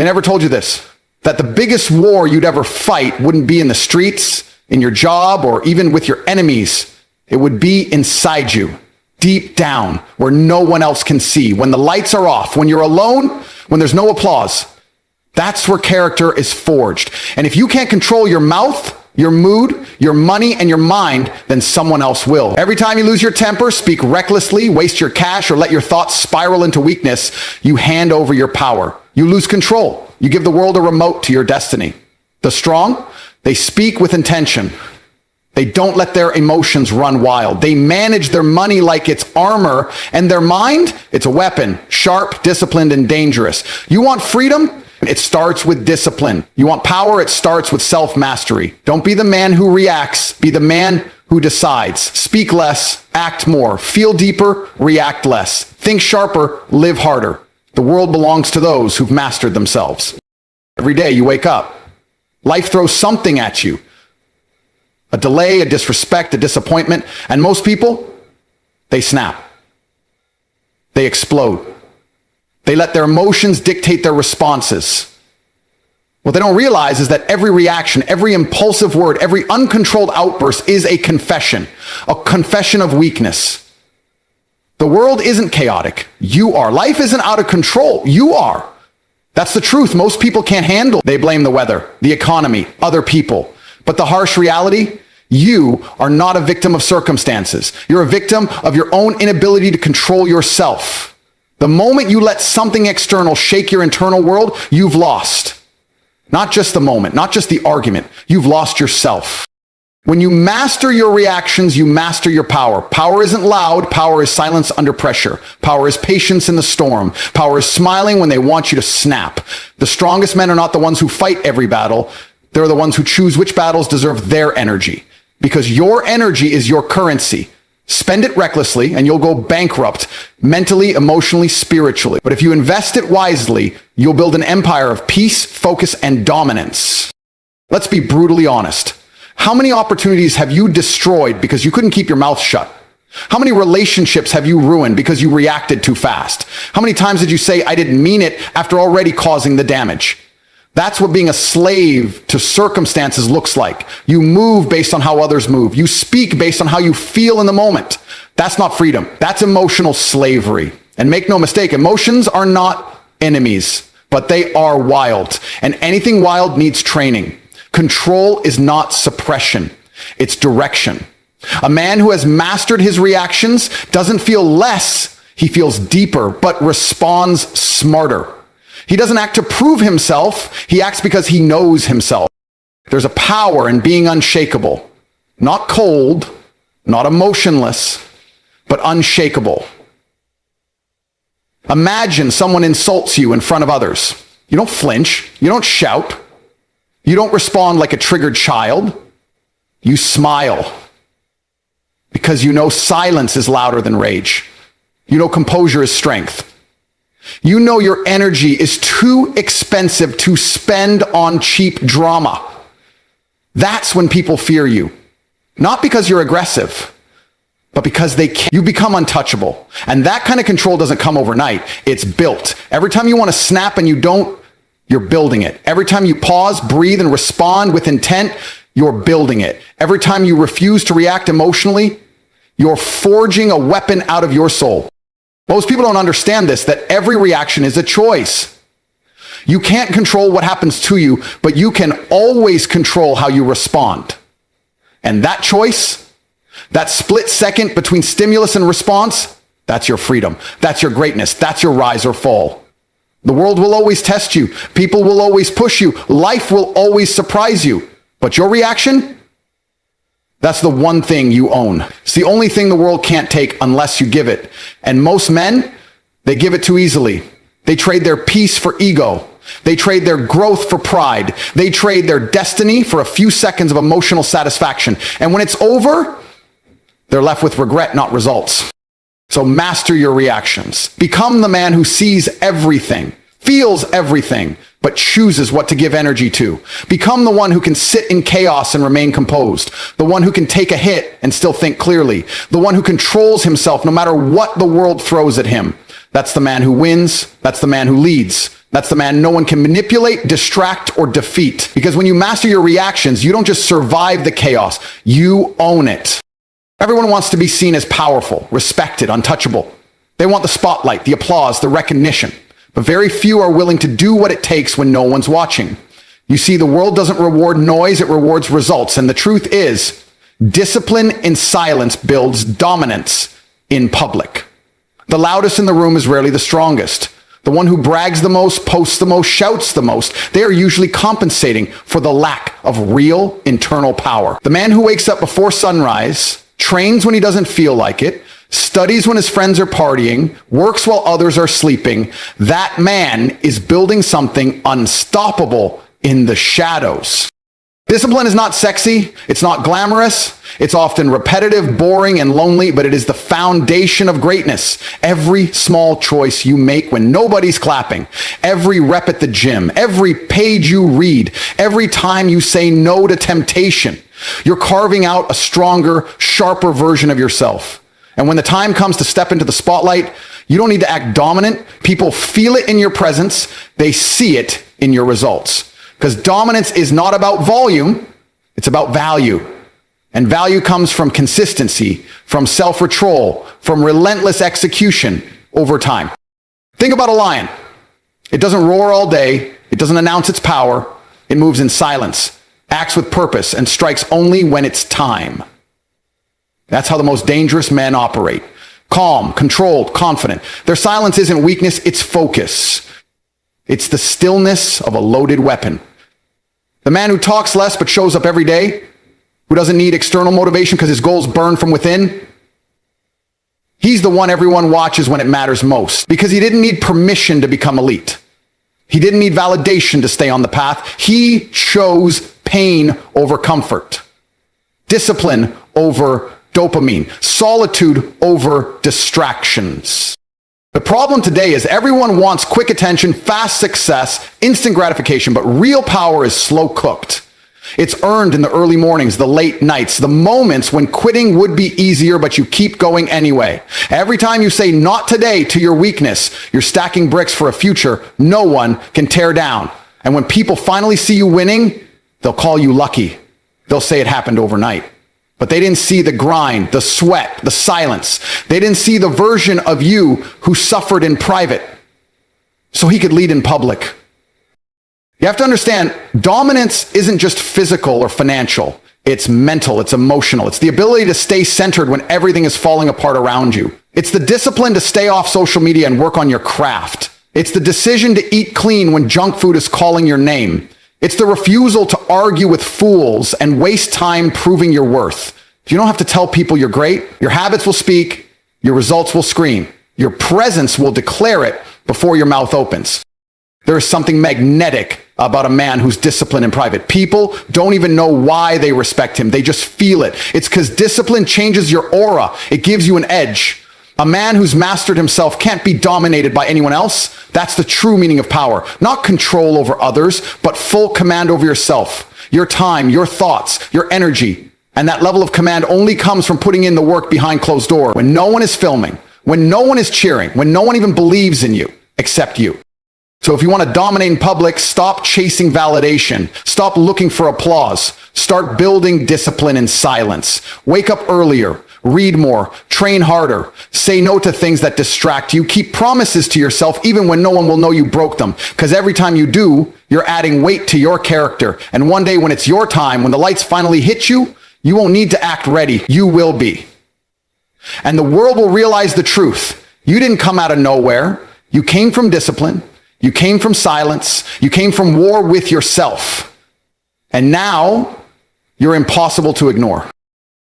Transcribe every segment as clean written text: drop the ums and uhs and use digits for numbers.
They never told you this, that the biggest war you'd ever fight wouldn't be in the streets, in your job, or even with your enemies. It would be inside you, deep down, where no one else can see. When the lights are off, when you're alone, when there's no applause, that's where character is forged. And if you can't control your mouth, your mood, your money, and your mind, then someone else will. Every time you lose your temper, speak recklessly, waste your cash, or let your thoughts spiral into weakness, you hand over your power. You lose control. You give the world a remote to your destiny. The strong, they speak with intention. They don't let their emotions run wild. They manage their money like it's armor, and their mind, it's a weapon, sharp, disciplined, and dangerous. You want freedom? It starts with discipline. You want power? It starts with self-mastery. Don't be the man who reacts. Be the man who decides. Speak less, act more. Feel deeper, react less. Think sharper, live harder. The world belongs to those who've mastered themselves. Every day you wake up, life throws something at you. A delay, a disrespect, a disappointment. And most people, they snap. They explode. They let their emotions dictate their responses. What they don't realize is that every reaction, every impulsive word, every uncontrolled outburst is a confession of weakness. The world isn't chaotic. You are. Life isn't out of control. You are. That's the truth most people can't handle. They blame the weather, the economy, other people. But the harsh reality, you are not a victim of circumstances. You're a victim of your own inability to control yourself. The moment you let something external shake your internal world, you've lost. Not just the moment, not just the argument. You've lost yourself. When you master your reactions, you master your power. Power isn't loud. Power is silence under pressure. Power is patience in the storm. Power is smiling when they want you to snap. The strongest men are not the ones who fight every battle. They're the ones who choose which battles deserve their energy. Because your energy is your currency. Spend it recklessly and you'll go bankrupt mentally, emotionally, spiritually. But if you invest it wisely, you'll build an empire of peace, focus, and dominance. Let's be brutally honest. How many opportunities have you destroyed because you couldn't keep your mouth shut? How many relationships have you ruined because you reacted too fast? How many times did you say, I didn't mean it, after already causing the damage? That's what being a slave to circumstances looks like. You move based on how others move. You speak based on how you feel in the moment. That's not freedom. That's emotional slavery. And make no mistake, emotions are not enemies, but they are wild. And anything wild needs training. Control is not suppression. It's direction. A man who has mastered his reactions doesn't feel less. He feels deeper, but responds smarter. He doesn't act to prove himself. He acts because he knows himself. There's a power in being unshakable. Not cold, not emotionless, but unshakable. Imagine someone insults you in front of others. You don't flinch. You don't shout. You don't respond like a triggered child. You smile. Because you know silence is louder than rage. You know composure is strength. You know your energy is too expensive to spend on cheap drama. That's when people fear you. Not because you're aggressive, but because they can't. You become untouchable. And that kind of control doesn't come overnight. It's built. Every time you want to snap and you don't, you're building it. Every time you pause, breathe, and respond with intent, you're building it. Every time you refuse to react emotionally, you're forging a weapon out of your soul. Most people don't understand this, that every reaction is a choice. You can't control what happens to you, but you can always control how you respond. And that choice, that split second between stimulus and response, that's your freedom. That's your greatness. That's your rise or fall. The world will always test you. People will always push you. Life will always surprise you. But your reaction, that's the one thing you own. It's the only thing the world can't take unless you give it. And most men, they give it too easily. They trade their peace for ego. They trade their growth for pride. They trade their destiny for a few seconds of emotional satisfaction. And when it's over, they're left with regret, not results. So master your reactions. Become the man who sees everything, feels everything, but chooses what to give energy to. Become the one who can sit in chaos and remain composed. The one who can take a hit and still think clearly. The one who controls himself no matter what the world throws at him. That's the man who wins. That's the man who leads. That's the man no one can manipulate, distract, or defeat. Because when you master your reactions, you don't just survive the chaos, you own it. Everyone wants to be seen as powerful, respected, untouchable. They want the spotlight, the applause, the recognition. But very few are willing to do what it takes when no one's watching. You see, the world doesn't reward noise, it rewards results. And the truth is, discipline in silence builds dominance in public. The loudest in the room is rarely the strongest. The one who brags the most, posts the most, shouts the most, they are usually compensating for the lack of real internal power. The man who wakes up before sunrise, trains when he doesn't feel like it, studies when his friends are partying, works while others are sleeping, that man is building something unstoppable in the shadows. Discipline is not sexy, it's not glamorous, it's often repetitive, boring, and lonely, but it is the foundation of greatness. Every small choice you make when nobody's clapping, every rep at the gym, every page you read, every time you say no to temptation, you're carving out a stronger, sharper version of yourself. And when the time comes to step into the spotlight, you don't need to act dominant. People feel it in your presence, they see it in your results. Because dominance is not about volume, it's about value. And value comes from consistency, from self-control, from relentless execution over time. Think about a lion. It doesn't roar all day, it doesn't announce its power, it moves in silence, acts with purpose, and strikes only when it's time. That's how the most dangerous men operate. Calm, controlled, confident. Their silence isn't weakness, it's focus. It's the stillness of a loaded weapon. The man who talks less but shows up every day, who doesn't need external motivation because his goals burn from within, he's the one everyone watches when it matters most, because he didn't need permission to become elite. He didn't need validation to stay on the path. He chose pain over comfort, discipline over dopamine, solitude over distractions. The problem today is everyone wants quick attention, fast success, instant gratification, but real power is slow cooked. It's earned in the early mornings, the late nights, the moments when quitting would be easier, but you keep going anyway. Every time you say not today to your weakness, you're stacking bricks for a future no one can tear down. And when people finally see you winning, they'll call you lucky. They'll say it happened overnight. But they didn't see the grind, the sweat, the silence. They didn't see the version of you who suffered in private so he could lead in public. You have to understand, dominance isn't just physical or financial. It's mental, it's emotional. It's the ability to stay centered when everything is falling apart around you. It's the discipline to stay off social media and work on your craft. It's the decision to eat clean when junk food is calling your name. It's the refusal to argue with fools and waste time proving your worth. You don't have to tell people you're great. Your habits will speak. Your results will scream. Your presence will declare it before your mouth opens. There is something magnetic about a man who's disciplined in private. People don't even know why they respect him. They just feel it. It's because discipline changes your aura. It gives you an edge. A man who's mastered himself can't be dominated by anyone else. That's the true meaning of power. Not control over others, but full command over yourself, your time, your thoughts, your energy. And that level of command only comes from putting in the work behind closed doors, when no one is filming, when no one is cheering, when no one even believes in you except you. So if you want to dominate in public, stop chasing validation. Stop looking for applause. Start building discipline in silence. Wake up earlier. Read more, train harder, say no to things that distract you, keep promises to yourself even when no one will know you broke them. Because every time you do, you're adding weight to your character. And one day when it's your time, when the lights finally hit you, you won't need to act ready. You will be. And the world will realize the truth. You didn't come out of nowhere. You came from discipline. You came from silence. You came from war with yourself. And now you're impossible to ignore.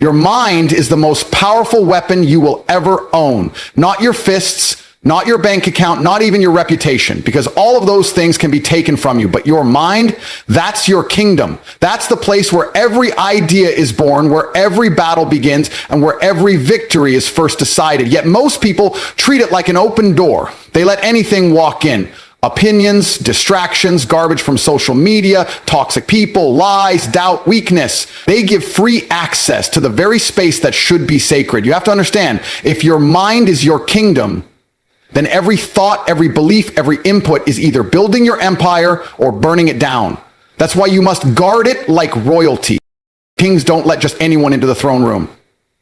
Your mind is the most powerful weapon you will ever own. Not your fists, not your bank account, not even your reputation, because all of those things can be taken from you. But your mind, that's your kingdom. That's the place where every idea is born, where every battle begins, and where every victory is first decided. Yet most people treat it like an open door. They let anything walk in. Opinions, distractions, garbage from social media, toxic people, lies, doubt, weakness. They give free access to the very space that should be sacred. You have to understand, if your mind is your kingdom, then every thought, every belief, every input is either building your empire or burning it down. That's why you must guard it like royalty. Kings don't let just anyone into the throne room.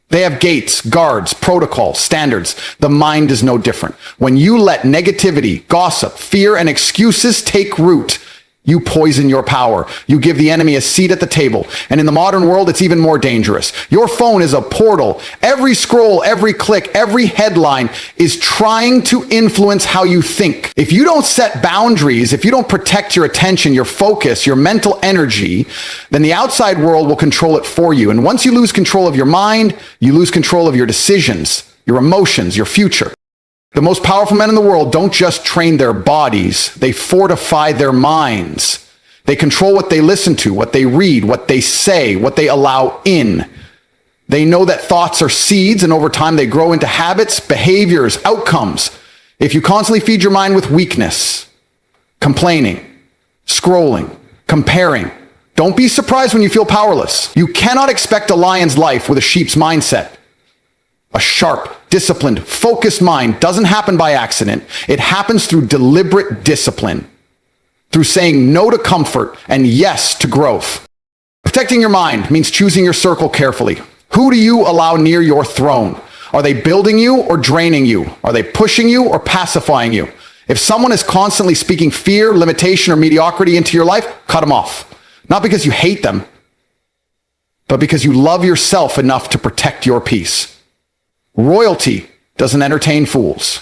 They have gates, guards, protocols, standards. The mind is no different. When you let negativity, gossip, fear, and excuses take root, you poison your power. You give the enemy a seat at the table. And in the modern world, it's even more dangerous. Your phone is a portal. Every scroll, every click, every headline is trying to influence how you think. If you don't set boundaries, if you don't protect your attention, your focus, your mental energy, then the outside world will control it for you. And once you lose control of your mind, you lose control of your decisions, your emotions, your future. The most powerful men in the world don't just train their bodies, they fortify their minds. They control what they listen to, what they read, what they say, what they allow in. They know that thoughts are seeds, and over time they grow into habits, behaviors, outcomes. If you constantly feed your mind with weakness, complaining, scrolling, comparing, don't be surprised when you feel powerless. You cannot expect a lion's life with a sheep's mindset. A sharp, disciplined, focused mind doesn't happen by accident. It happens through deliberate discipline, through saying no to comfort and yes to growth. Protecting your mind means choosing your circle carefully. Who do you allow near your throne? Are they building you or draining you? Are they pushing you or pacifying you? If someone is constantly speaking fear, limitation, or mediocrity into your life, cut them off. Not because you hate them, but because you love yourself enough to protect your peace. Royalty doesn't entertain fools.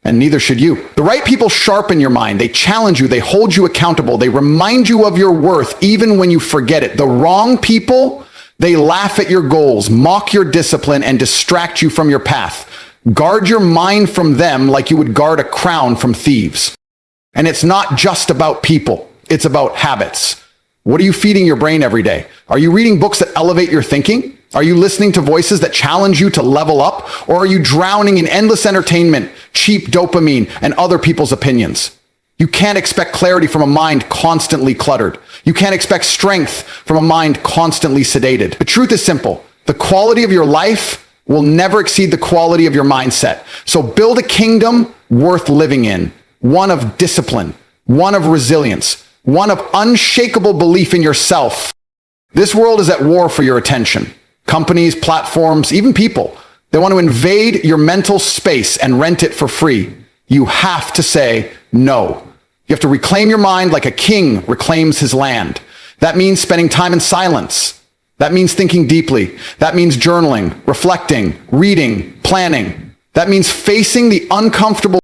And neither should you. The right people sharpen your mind. They challenge you. They hold you accountable. They remind you of your worth even when you forget it. The wrong people, they laugh at your goals, mock your discipline, and distract you from your path. Guard your mind from them like you would guard a crown from thieves. And it's not just about people. It's about habits. What are you feeding your brain every day? Are you reading books that elevate your thinking? Are you listening to voices that challenge you to level up? Or are you drowning in endless entertainment, cheap dopamine, and other people's opinions? You can't expect clarity from a mind constantly cluttered. You can't expect strength from a mind constantly sedated. The truth is simple. The quality of your life will never exceed the quality of your mindset. So build a kingdom worth living in. One of discipline, one of resilience, one of unshakable belief in yourself. This world is at war for your attention. Companies, platforms, even people, they want to invade your mental space and rent it for free. You have to say no. You have to reclaim your mind like a king reclaims his land. That means spending time in silence. That means thinking deeply. That means journaling, reflecting, reading, planning. That means facing the uncomfortable